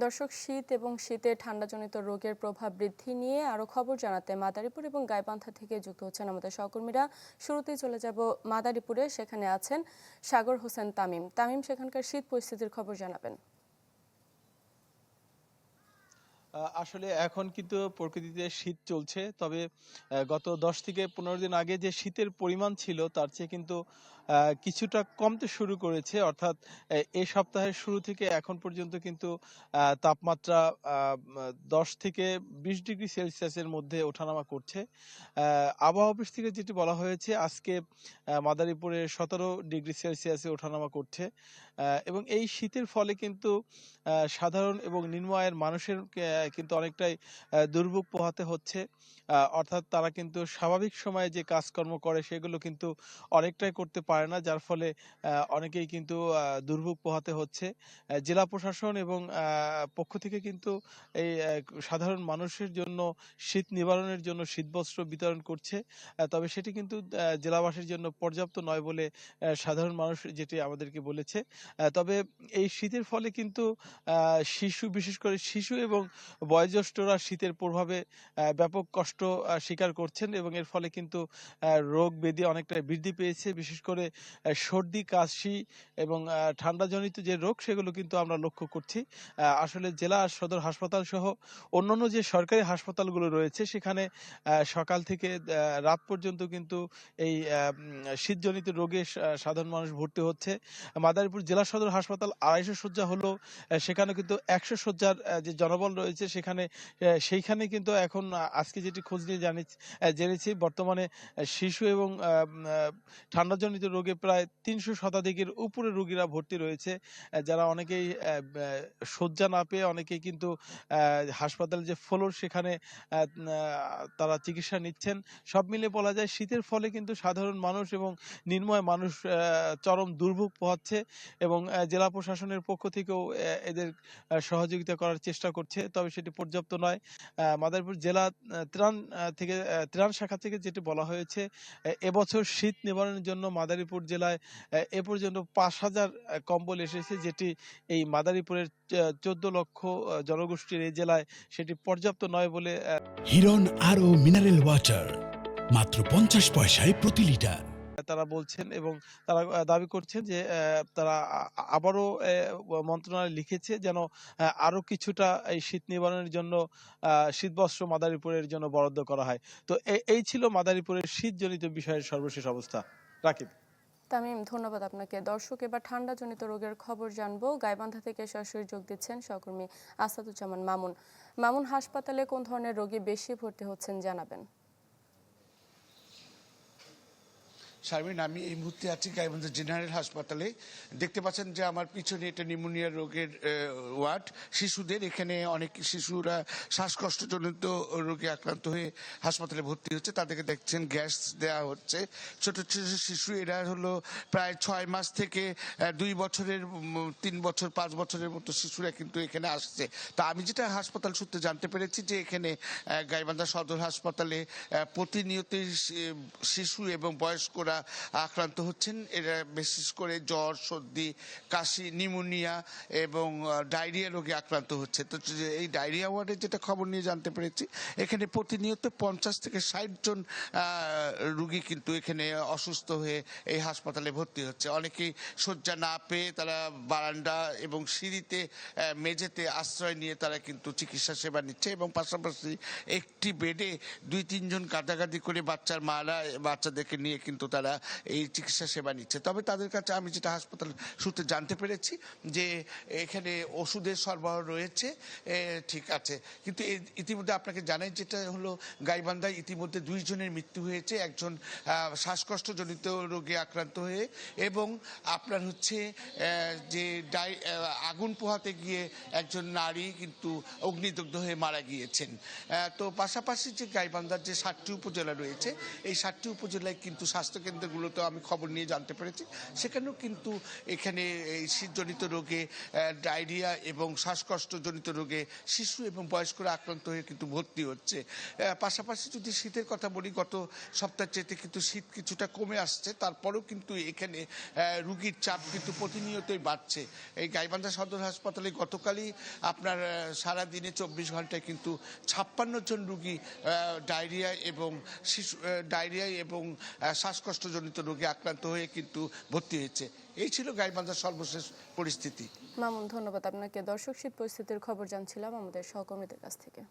দর্শক, শীত এবং শীতে ঠান্ডাজনিত রোগের প্রভাব বৃদ্ধি নিয়ে আরো খবর জানাতে মাদারীপুর এবং গাইবান্ধা থেকে যুক্ত হচ্ছেন আমাদের সহকর্মীরা। শুরুতেই চলে যাব মাদারীপুরে, সেখানে আছেন সাগর হোসেন তামিম। তামিম, সেখানকার শীত পরিস্থিতির খবর জানাবেন। আসলে এখন কিন্তু প্রকৃতিতে শীত চলছে, তবে গত 10 থেকে 15 দিন আগে যে শীতের পরিমাণ ছিল তার চেয়ে কিন্তু কিছুটা কমতে শুরু করেছে। অর্থাৎ এই সপ্তাহের শুরু থেকে এখন পর্যন্ত কিন্তু তাপমাত্রা 10 থেকে 20 ডিগ্রি সেলসিয়াসের মধ্যে ওঠানামা করছে। আবহাওয়া অফিস থেকে যেটি বলা হয়েছে, আজকে মাদারীপুরে 17 ডিগ্রি সেলসিয়াসে ওঠানামা করছে। এবং এই শীতের ফলে কিন্তু সাধারণ এবং নিম্ন আয়ের মানুষের কিন্তু অনেকটাই দুর্ভোগ পোহাতে হচ্ছে। অর্থাৎ তারা কিন্তু স্বাভাবিক সময়ে যে কাজকর্ম করে সেগুলো কিন্তু অনেকটাই করতে পারে না, যার ফলে অনেকেই কিন্তু দুর্ভোগ পোহাতে হচ্ছে। জেলা প্রশাসন এবং পক্ষ থেকে কিন্তু এই সাধারণ মানুষের জন্য শীত নিবারণের জন্য শীতবস্ত্র বিতরণ করছে। তবে সেটি কিন্তু জেলাবাসীর জন্য পর্যাপ্ত নয় বলে সাধারণ মানুষ যেটি আমাদেরকে বলেছে। তবে এই শীতের ফলে কিন্তু বিশেষ করে শিশু এবং বয়োজ্যেষ্ঠরা শীতের প্রভাবে ব্যাপক কষ্ট স্বীকার করছেন, এবং এর ফলে কিন্তু রোগ ব্যাধি অনেকটা বৃদ্ধি পেয়েছে। বিশেষ করে সর্দি, কাশি এবং ঠান্ডাজনিত যে রোগ সেগুলো কিন্তু আমরা লক্ষ্য করছি। আসলে জেলা সদর হাসপাতাল সহ অন্যান্য যে সরকারি হাসপাতালগুলো রয়েছে সেখানে সকাল থেকে রাত পর্যন্ত কিন্তু এই শীতজনিত রোগে সাধারণ মানুষ ভর্তি হচ্ছে। মাদারীপুর জেলা সদর হাসপাতাল 250 শয্যা হলো, সেখানে কিন্তু 100 শয্যার যে জনবল রয়েছে সেইখানে কিন্তু এখন আজকে যেটি খোঁজ নিয়ে জেনেছি, বর্তমানে শিশু এবং ঠান্ডাজনিত রোগে প্রায় 300 শতাধিকের উপরে রোগীরা ভর্তি রয়েছে, যারা অনেকেই শয্যা না পেয়ে অনেকেই কিন্তু হাসপাতালের যে ফ্লোর সেখানে তারা চিকিৎসা নিচ্ছেন। সব মিলে বলা যায় শীতের ফলে কিন্তু সাধারণ মানুষ এবং নির্ময় মানুষ চরম দুর্ভোগ পোহাচ্ছে, এবং জেলা প্রশাসনের পক্ষ থেকেও এদের সহযোগিতা করার চেষ্টা করছে, তবে সেটি পর্যাপ্ত নয়। মাদারীপুর জেলা ত্রাণ শাখা থেকে যেটি বলা হয়েছে, এবছর শীত নিবারণের জন্য মাদারীপুর জেলায় এ পর্যন্ত 5,000 কম্বল এসেছে, যেটি এই মাদারীপুরের 14 লক্ষ জনগোষ্ঠীর এই জেলায় সেটি পর্যাপ্ত নয় বলে হিরন আরও মিনারেল ওয়াটার মাত্র 50 পয়সায় প্রতি লিটার তারা বলছেন, এবং তারা দাবি করছেন যে তারা আবারও মন্ত্রণালয়ে লিখেছে যেন আরো কিছুটা এই শীত নিবারণের জন্য শীতবস্ত্র মাদারীপুরের জন্য বরাদ্দ করা হয়। তো এই ছিল মাদারীপুরের শীতজনিত বিষয়ের সর্বশেষ অবস্থা। রাকিব। তামিম, ধন্যবাদ আপনাকে। দর্শক, এবার ঠান্ডাজনিত রোগের খবর জানবো। গাইবান্ধা থেকে সরাসরি যোগ দিচ্ছেন সহকর্মী আসাদুজ্জামান মামুন। মামুন, হাসপাতালে কোন ধরনের রোগী বেশি ভর্তি হচ্ছেন জানাবেন। শারমিন, আমি এই মুহূর্তে আছি গাইবান্ধা জেনারেল হাসপাতালে। দেখতে পাচ্ছেন যে আমার পিছনে এটা নিউমোনিয়া রোগের ওয়ার্ড, শিশুদের। এখানে অনেক শিশুরা শ্বাসকষ্টজনিত রোগে আক্রান্ত হয়ে হাসপাতালে ভর্তি হচ্ছে, তাদেরকে দেখছেন গ্যাস দেওয়া হচ্ছে। ছোট ছোট শিশু, এরা হলো প্রায় 6 মাস থেকে 2 বছরের, 3 বছর, 5 বছরের মতো শিশুরা কিন্তু এখানে আসছে। তা আমি যেটা হাসপাতাল সূত্রে জানতে পেরেছি যে এখানে গাইবান্ধা সদর হাসপাতালে প্রতিনিয়তই শিশু এবং বয়স্করা আক্রান্ত হচ্ছেন। এরা বিশেষ করে জ্বর, সর্দি, কাশি, নিউমোনিয়া এবং ডায়রিয়া রোগে আক্রান্ত হচ্ছে। তো এই ডায়রিয়া ওয়ার্ডে যেটা খবর নিয়ে জানতে পেরেছি, এখানে প্রতিনিয়ত 50 থেকে 60 জন রুগী কিন্তু এখানে অসুস্থ হয়ে এই হাসপাতালে ভর্তি হচ্ছে। অনেকেই শয্যা না পেয়ে তারা বারান্দা এবং সিঁড়িতে, মেঝেতে আশ্রয় নিয়ে তারা কিন্তু চিকিৎসা সেবা নিচ্ছে, এবং পাশাপাশি একটি বেডে 2-3 জন গাদাগাদি করে বাচ্চার মারা বাচ্চাদেরকে নিয়ে কিন্তু তারা এই চিকিৎসা সেবা নিচ্ছে। তবে তাদের কাছে আমি যেটা হাসপাতাল সূত্রে জানতে পেরেছি যে এখানে ওষুধের সরবরাহ রয়েছে, ঠিক আছে। কিন্তু ইতিমধ্যে আপনাকে জানাই যেটা হলো, গাইবান্ধায় ইতিমধ্যে 2 জনের মৃত্যু হয়েছে, একজন শ্বাসকষ্টজনিত রোগে আক্রান্ত হয়ে, এবং আপনার হচ্ছে যে আগুন পোহাতে গিয়ে একজন নারী কিন্তু অগ্নিদগ্ধ হয়ে মারা গিয়েছেন। তো পাশাপাশি যে গাইবান্ধার যে 7টি উপজেলা রয়েছে, এই 7টি উপজেলায় কিন্তু স্বাস্থ্যকেন্দ্র স্বাস্থ্যকেন্দ্রগুলোতে আমি খবর নিয়ে জানতে পেরেছি, সেখানেও কিন্তু এখানে এই শীতজনিত রোগে ডায়রিয়া এবং শ্বাসকষ্টজনিত রোগে শিশু এবং বয়স্করা আক্রান্ত হয়ে কিন্তু ভর্তি হচ্ছে। পাশাপাশি যদি শীতের কথা বলি, গত সপ্তাহের চেয়ে কিন্তু শীত কিছুটা কমে আসছে, তারপরেও কিন্তু এখানে রুগীর চাপ কিন্তু প্রতিনিয়তই বাড়ছে। এই গাইবান্ধা সদর হাসপাতালে গতকালই আপনার সারাদিনে 24 ঘন্টায় কিন্তু 56 জন রুগী ডায়রিয়া এবং শ্বাসকষ্টজনিত রোগে আক্রান্ত হয়ে কিন্তু ভর্তি হয়েছে। এই ছিল গাইবান্ধার সর্বশেষ পরিস্থিতি। মামুন, ধন্যবাদ আপনাকে। দর্শক, শীত পরিস্থিতির খবর জানছিলাম আমাদের সহকর্মীদের কাছ থেকে।